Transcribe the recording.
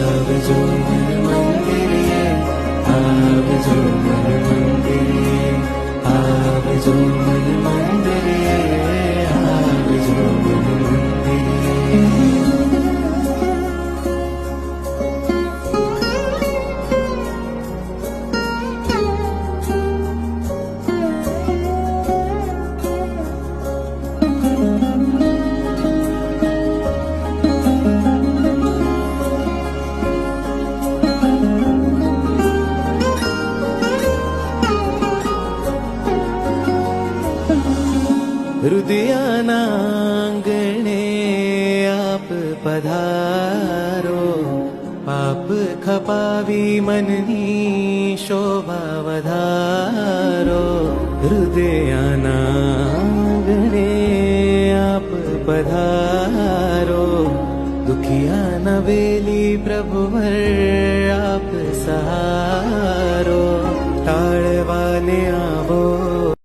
આવજો મન મંદિરે, આવજો મન મંદિરે, આવજો મન મંદિરે, આવજો મન મંદિરે. હૃદયના આંગણે આપ પધારો, પાપ ખપાવી મનની શોભા વધારો. હૃદયના આંગણે આપ પધારો, દુખિયા નવેલી પ્રભુવર આપ સહારો.